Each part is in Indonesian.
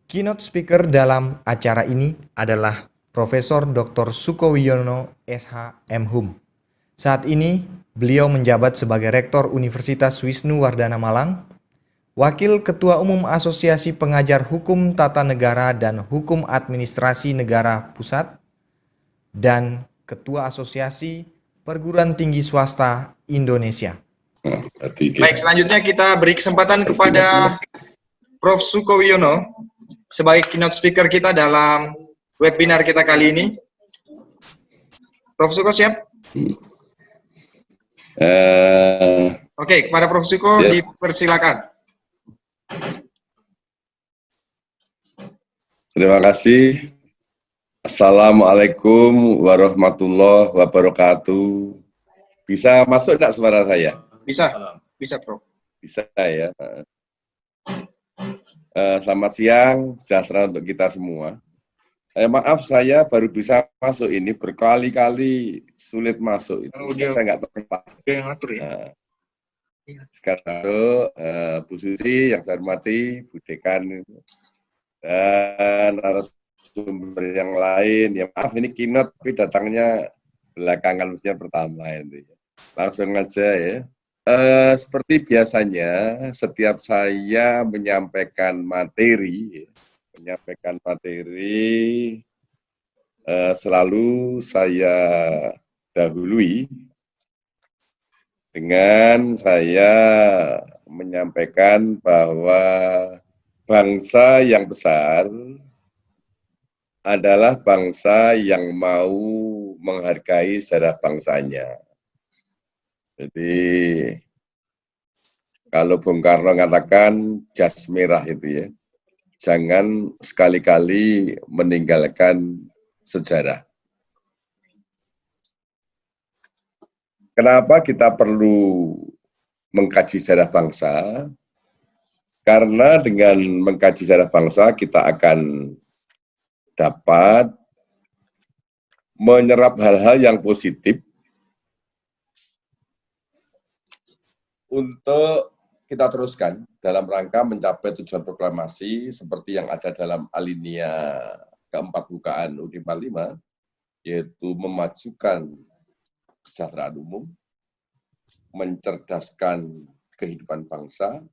Keynote speaker dalam acara ini adalah Profesor Dr. Sukowiyono SH MHum. Saat ini, beliau menjabat sebagai Rektor Universitas Wisnuwardana Malang, Wakil Ketua Umum Asosiasi Pengajar Hukum Tata Negara dan Hukum Administrasi Negara Pusat, dan Ketua Asosiasi Perguruan Tinggi Swasta Indonesia. Baik, selanjutnya kita beri kesempatan kepada Prof. Sukowiyono sebagai keynote speaker kita dalam webinar kita kali ini. Prof. Suko siap? Oke, kepada Prof. Suko dipersilakan. Terima kasih. Assalamualaikum warahmatullahi wabarakatuh. Bisa masuk enggak suara saya? Bisa Prof. Bisa ya. Selamat siang, sejahtera untuk kita semua. Maaf saya baru bisa masuk ini, berkali-kali sulit masuk. Saya nggak tahu tempat. Ngatur ya. Sekarang Bu Susi yang saya hormati, Bu Dekan, dan narasumber yang lain. Ya maaf ini keynote, tapi datangnya belakangan mestinya pertama ini. Langsung aja ya. Seperti biasanya, setiap saya menyampaikan materi, selalu saya dahului dengan saya menyampaikan bahwa bangsa yang besar adalah bangsa yang mau menghargai sejarah bangsanya. Jadi, kalau Bung Karno mengatakan jas merah itu ya, jangan sekali-kali meninggalkan sejarah. Kenapa kita perlu mengkaji sejarah bangsa? Karena dengan mengkaji sejarah bangsa, kita akan dapat menyerap hal-hal yang positif untuk kita teruskan dalam rangka mencapai tujuan proklamasi seperti yang ada dalam alinea keempat bukaan UUD 45, yaitu memajukan kesejahteraan umum, mencerdaskan kehidupan bangsa,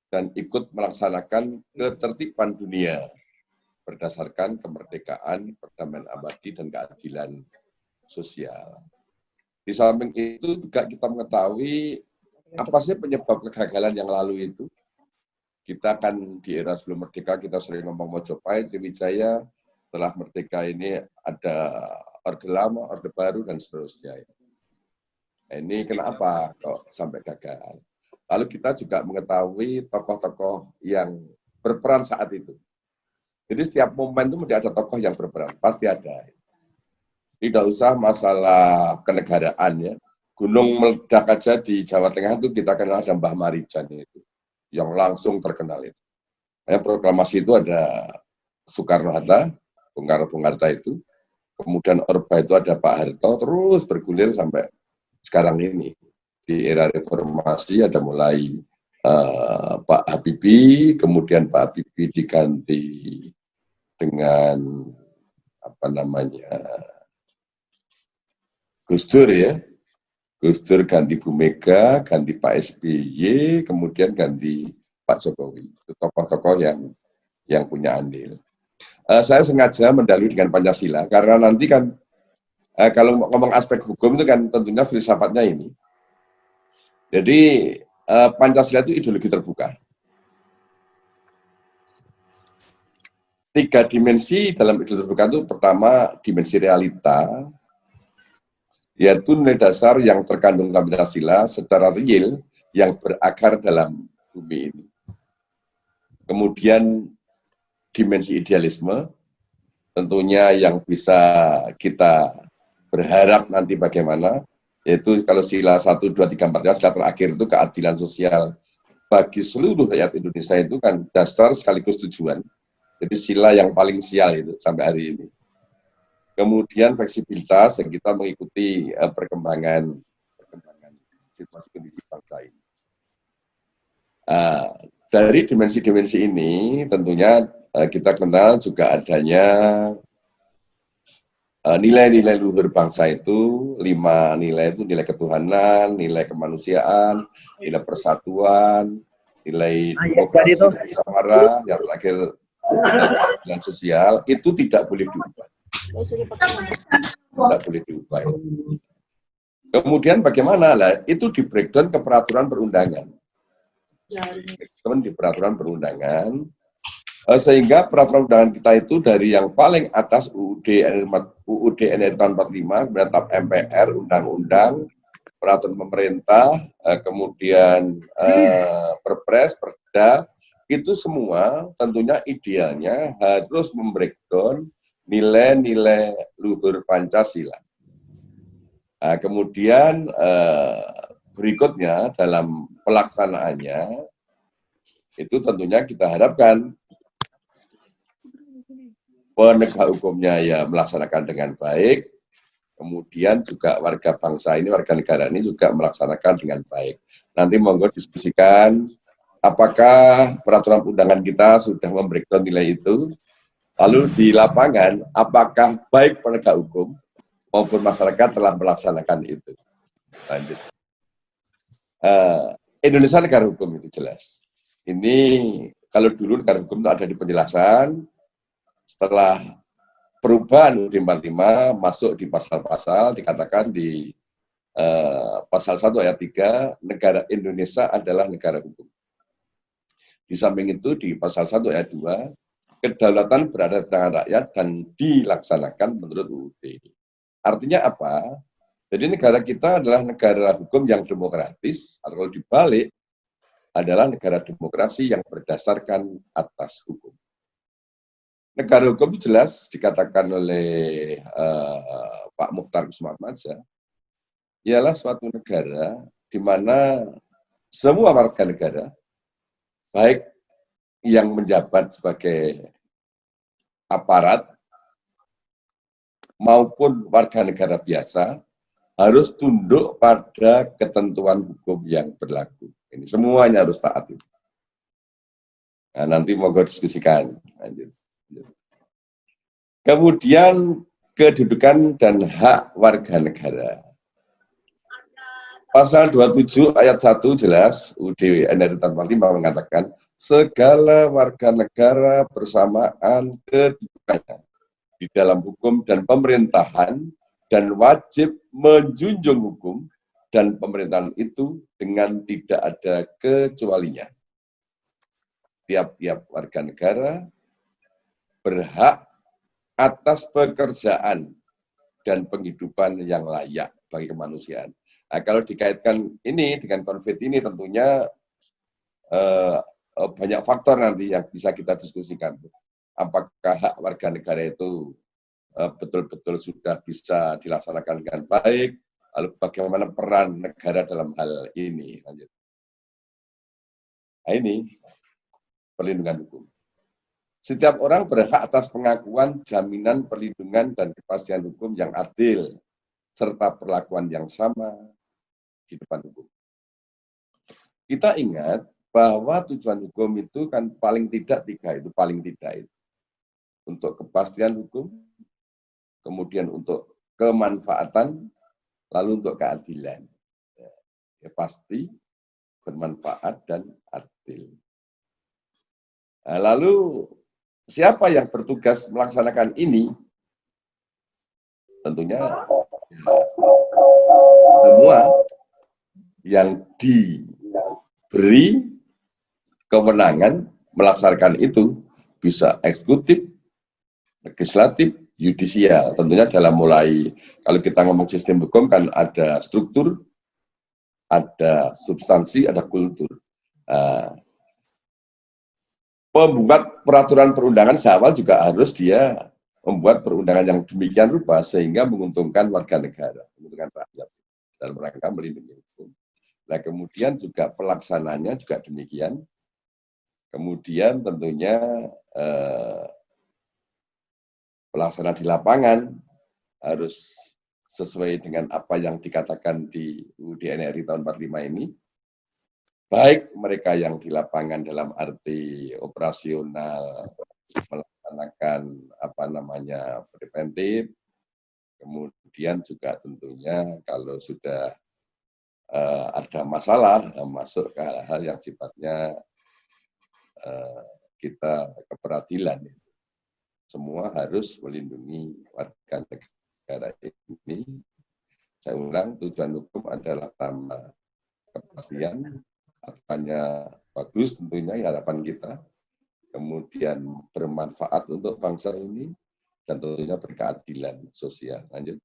dan ikut melaksanakan ketertiban dunia berdasarkan kemerdekaan, perdamaian abadi, dan keadilan sosial. Di samping itu juga kita mengetahui apa sih penyebab kegagalan yang lalu itu? Kita kan di era sebelum merdeka, kita sering ngomong Mojopahit, Sriwijaya, setelah merdeka ini ada Orde Lama, Orde Baru, dan seterusnya. Ini kenapa kok sampai gagal? Lalu kita juga mengetahui tokoh-tokoh yang berperan saat itu. Jadi setiap momen itu mesti ada tokoh yang berperan, pasti ada. Tidak usah masalah kenegaraan ya. Gunung meledak aja di Jawa Tengah itu kita kenal ada Mbah Marijan itu, yang langsung terkenal itu. Proklamasi itu ada Soekarno-Hatta, Bung Karno-Bung Hatta itu, kemudian Orba itu ada Pak Harto, terus bergulir sampai sekarang ini. Di era reformasi ada mulai Pak Habibie, kemudian Pak Habibie diganti dengan apa namanya Gus Dur ya. Gus Dur ganti Bu Mega, ganti Pak SBY, kemudian ganti Pak Jokowi. Itu tokoh-tokoh yang punya andil. Saya sengaja mendalui dengan Pancasila, karena nanti kan kalau ngomong aspek hukum itu kan tentunya filsafatnya ini. Jadi Pancasila itu ideologi terbuka. 3 dimensi dalam ideologi terbuka itu, pertama dimensi realita, yaitu nilai dasar yang terkandung dalam Pancasila secara real yang berakar dalam bumi ini. Kemudian dimensi idealisme, tentunya yang bisa kita berharap nanti bagaimana, yaitu kalau sila 1, 2, 3, 4, sila terakhir itu keadilan sosial bagi seluruh rakyat Indonesia itu kan dasar sekaligus tujuan. Jadi sila yang paling sial itu sampai hari ini. Kemudian fleksibilitas yang kita mengikuti perkembangan situasi kondisi bangsa ini. Dari dimensi-dimensi ini tentunya kita kenal juga adanya nilai-nilai luhur bangsa itu, 5 nilai itu: nilai ketuhanan, nilai kemanusiaan, nilai persatuan, nilai demokrasi musyawarah, yang terakhir nilai keadilan sosial, itu tidak boleh diubah. Tidak boleh diubah. Kemudian bagaimana lah? Itu di breakdown ke peraturan perundangan. Di peraturan perundangan, sehingga peraturan undangan kita itu dari yang paling atas UUD NRI tahun 45, menetap MPR, undang-undang, peraturan pemerintah, kemudian Perpres, Perda, itu semua tentunya idealnya harus membreakdown nilai-nilai luhur Pancasila. Nah, kemudian berikutnya dalam pelaksanaannya itu tentunya kita harapkan penegak hukumnya ya melaksanakan dengan baik, kemudian juga warga bangsa ini, warga negara ini juga melaksanakan dengan baik. Nanti monggo diskusikan apakah peraturan undangan kita sudah membreakdown nilai itu, lalu di lapangan apakah baik penegak hukum maupun masyarakat telah melaksanakan itu. Lanjut. Indonesia negara hukum itu jelas. Ini kalau dulu negara hukum itu ada di penjelasan, setelah perubahan UUD 45 masuk di pasal-pasal, dikatakan di pasal 1 ayat 3, negara Indonesia adalah negara hukum. Di samping itu di pasal 1 ayat 2, kedaulatan berada di tangan rakyat dan dilaksanakan menurut UUD. Artinya apa? Jadi negara kita adalah negara hukum yang demokratis, atau kalau dibalik adalah negara demokrasi yang berdasarkan atas hukum. Negara hukum itu jelas dikatakan oleh Pak Mukhtar Kussumaatmadja, ialah suatu negara di mana semua warga negara, baik yang menjabat sebagai aparat maupun warga negara biasa, harus tunduk pada ketentuan hukum yang berlaku. Ini semuanya harus taat itu. Nah, nanti monggo diskusikan. Lanjut. Kemudian kedudukan dan hak warga negara. Pasal 27 ayat 1 jelas, UUD NRI tahun 45 mengatakan, segala warga negara bersamaan kedudukannya di dalam hukum dan pemerintahan dan wajib menjunjung hukum dan pemerintahan itu dengan tidak ada kecualinya. Tiap-tiap warga negara berhak atas pekerjaan dan penghidupan yang layak bagi kemanusiaan. Nah, kalau dikaitkan ini dengan konflik ini tentunya banyak faktor nanti yang bisa kita diskusikan. Apakah hak warga negara itu betul-betul sudah bisa dilaksanakan dengan baik, lalu bagaimana peran negara dalam hal ini. Lanjut. Nah, ini perlindungan hukum. Setiap orang berhak atas pengakuan, jaminan, perlindungan, dan kepastian hukum yang adil, serta perlakuan yang sama di depan hukum. Kita ingat bahwa tujuan hukum itu kan paling tidak 3, itu paling tidak itu. Untuk kepastian hukum, kemudian untuk kemanfaatan, lalu untuk keadilan. Ya, pasti, bermanfaat, dan adil. Nah, lalu siapa yang bertugas melaksanakan ini? Tentunya semua yang diberi kewenangan melaksanakan itu, bisa eksekutif, legislatif, yudisial. Tentunya dalam mulai, kalau kita ngomong sistem hukum kan ada struktur, ada substansi, ada kultur. Pembuat peraturan perundangan seawal juga harus dia membuat perundangan yang demikian rupa sehingga menguntungkan warga negara, menguntungkan rakyat dalam rangka melindungi hukum. Nah, kemudian juga pelaksananya juga demikian. Kemudian tentunya pelaksanaan di lapangan harus sesuai dengan apa yang dikatakan di UUD NRI tahun 45 ini. Baik mereka yang di lapangan dalam arti operasional melaksanakan preventif, kemudian juga tentunya kalau sudah ada masalah masuk ke hal-hal yang sifatnya kita keperadilan. Semua harus melindungi warga negara ini. Saya ulang, tujuan hukum adalah tambah kepastian, harapannya bagus tentunya harapan kita, kemudian bermanfaat untuk bangsa ini, dan tentunya berkeadilan sosial. Lanjut.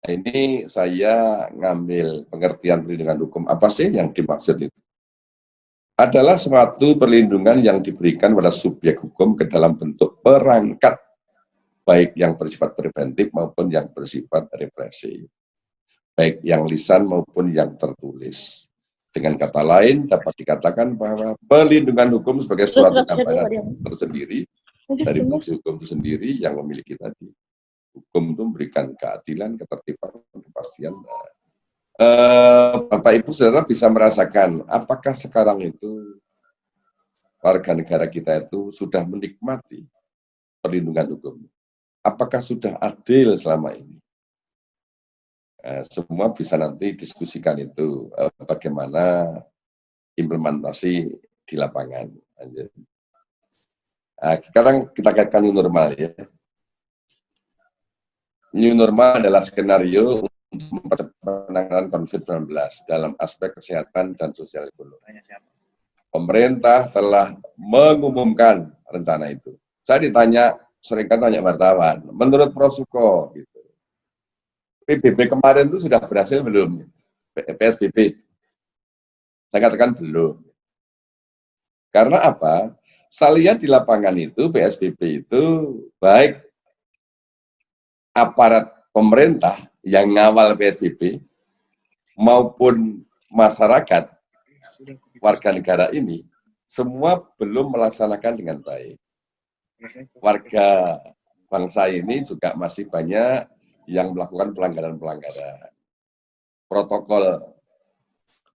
Nah, ini saya ngambil pengertian perlindungan hukum. Apa sih yang dimaksud itu? Adalah suatu perlindungan yang diberikan pada subjek hukum ke dalam bentuk perangkat, baik yang bersifat preventif maupun yang bersifat represif, baik yang lisan maupun yang tertulis. Dengan kata lain, dapat dikatakan bahwa perlindungan hukum sebagai suatu gambaran tersendiri dari fungsi hukum itu sendiri yang memiliki tadi. Hukum itu memberikan keadilan, ketertiban, kepastian. Bapak Ibu Saudara bisa merasakan apakah sekarang itu warga negara kita itu sudah menikmati perlindungan hukum? Apakah sudah adil selama ini? Semua bisa nanti diskusikan itu bagaimana implementasi di lapangan. Nah, sekarang kita kaitkan new normal ya. New normal adalah skenario untuk mempercepat penanganan COVID-19 dalam aspek kesehatan dan sosial ekonomi. Pemerintah telah mengumumkan rencana itu. Saya ditanya, sering kan tanya wartawan, menurut Prof. Suko, gitu, PBB kemarin itu sudah berhasil belum? PSBB. Saya katakan belum. Karena apa? Saya lihat di lapangan itu, PSBB itu baik aparat pemerintah yang ngawal PSBB maupun masyarakat warga negara ini semua belum melaksanakan dengan baik. Warga bangsa ini juga masih banyak yang melakukan pelanggaran-pelanggaran. Protokol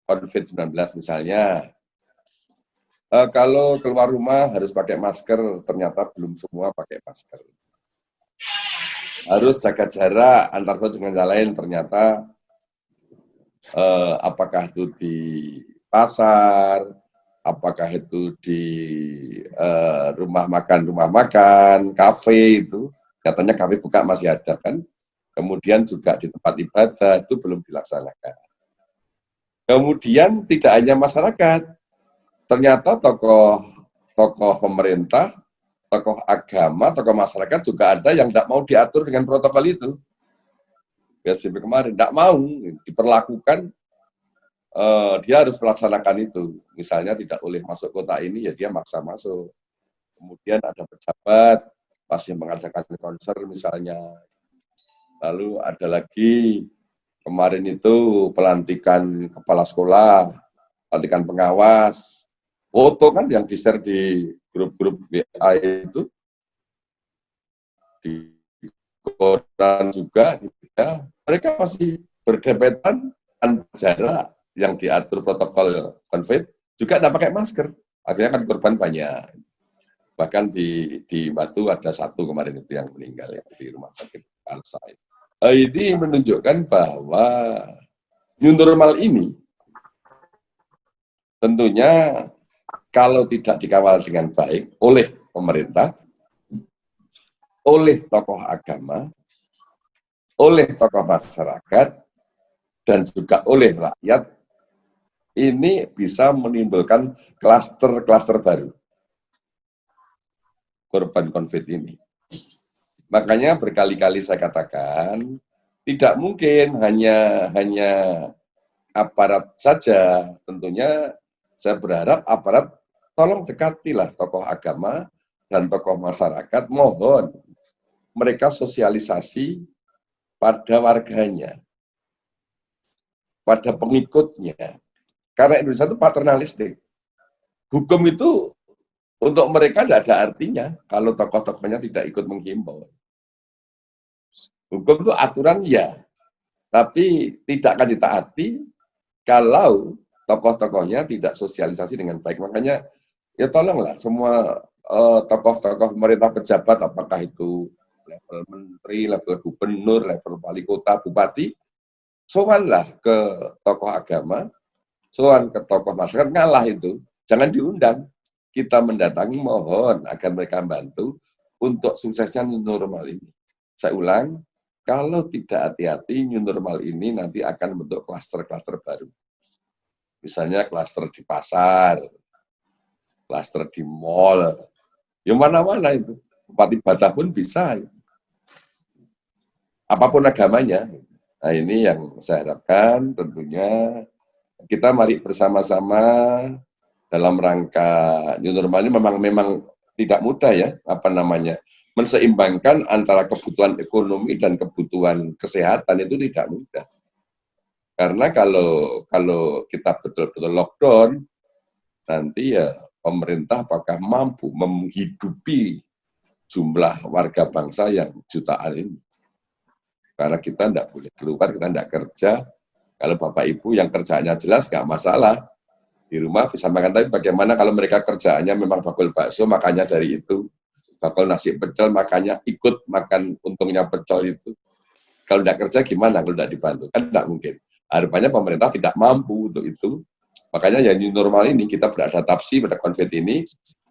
COVID-19 misalnya, kalau keluar rumah harus pakai masker, ternyata belum semua pakai masker. Harus jaga jarak antar satu dengan yang lain, ternyata apakah itu di pasar, apakah itu di rumah makan, kafe itu, katanya kafe buka masih ada kan, kemudian juga di tempat ibadah itu belum dilaksanakan. Kemudian tidak hanya masyarakat, ternyata tokoh pemerintah, tokoh agama, tokoh masyarakat juga ada yang tidak mau diatur dengan protokol itu. PSBB kemarin tidak mau diperlakukan, dia harus melaksanakan itu. Misalnya tidak boleh masuk kota ini, ya dia maksa masuk. Kemudian ada pejabat masih mengadakan konser misalnya. Lalu ada lagi kemarin itu pelantikan kepala sekolah, pelantikan pengawas, foto kan yang di-share di grup-grup WA itu, di koran juga, ya, mereka masih berdempetan tanpa jarak yang diatur protokol COVID, juga tidak pakai masker. Akhirnya kan korban banyak. Bahkan di Batu ada satu kemarin itu yang meninggal ya, di rumah sakit Alsa. Ini menunjukkan bahwa new normal ini tentunya kalau tidak dikawal dengan baik oleh pemerintah, oleh tokoh agama, oleh tokoh masyarakat, dan juga oleh rakyat, ini bisa menimbulkan klaster-klaster baru korban COVID ini. Makanya berkali-kali saya katakan, tidak mungkin hanya aparat saja. Tentunya saya berharap aparat tolong dekatilah tokoh agama dan tokoh masyarakat, mohon mereka sosialisasi pada warganya, pada pengikutnya. Karena Indonesia itu paternalistik. Hukum itu untuk mereka tidak ada artinya kalau tokoh-tokohnya tidak ikut menghimbau. Hukum itu aturan ya, tapi tidak akan ditaati kalau tokoh-tokohnya tidak sosialisasi dengan baik. Makanya ya tolonglah semua tokoh-tokoh pemerintah pejabat, apakah itu level menteri, level gubernur, level wali kota, bupati, sowanlah ke tokoh agama, sowan ke tokoh masyarakat, ngalah itu, jangan diundang. Kita mendatangi, mohon agar mereka bantu untuk suksesnya new normal ini. Saya ulang, kalau tidak hati-hati, new normal ini nanti akan bentuk klaster-klaster baru. Misalnya klaster di pasar, klaster di mall, yang mana-mana itu. Tempat ibadah pun bisa. Apapun agamanya. Nah ini yang saya harapkan tentunya kita mari bersama-sama dalam rangka new normal ini memang tidak mudah ya, menseimbangkan antara kebutuhan ekonomi dan kebutuhan kesehatan itu tidak mudah. Karena kalau kita betul-betul lockdown, nanti ya pemerintah apakah mampu menghidupi jumlah warga bangsa yang jutaan ini. Karena kita tidak boleh keluar, kita tidak kerja. Kalau Bapak Ibu yang kerjanya jelas, nggak masalah. Di rumah bisa makan, tapi bagaimana kalau mereka kerjaannya memang bakul bakso, makanya dari itu. Bakul nasi pecel, makanya ikut makan untungnya pecel itu. Kalau tidak kerja gimana kalau tidak dibantu? Kan tidak mungkin. Harapannya pemerintah tidak mampu untuk itu. Makanya yang new normal ini kita beradaptasi pada COVID ini.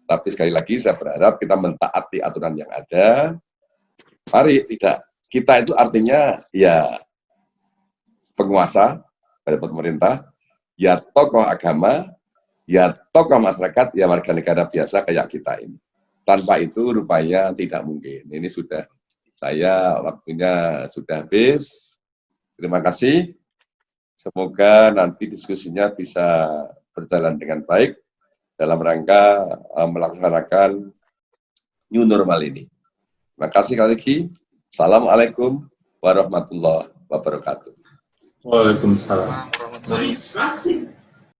Tapi sekali lagi saya berharap kita mentaati aturan yang ada. Mari tidak. Kita itu artinya ya penguasa pada pemerintah, ya tokoh agama, ya tokoh masyarakat, ya warga negara biasa kayak kita ini. Tanpa itu rupanya tidak mungkin. Ini sudah waktunya sudah habis. Terima kasih. Semoga nanti diskusinya bisa berjalan dengan baik dalam rangka melaksanakan new normal ini. Terima kasih sekali lagi. Assalamualaikum warahmatullahi wabarakatuh. Waalaikumsalam.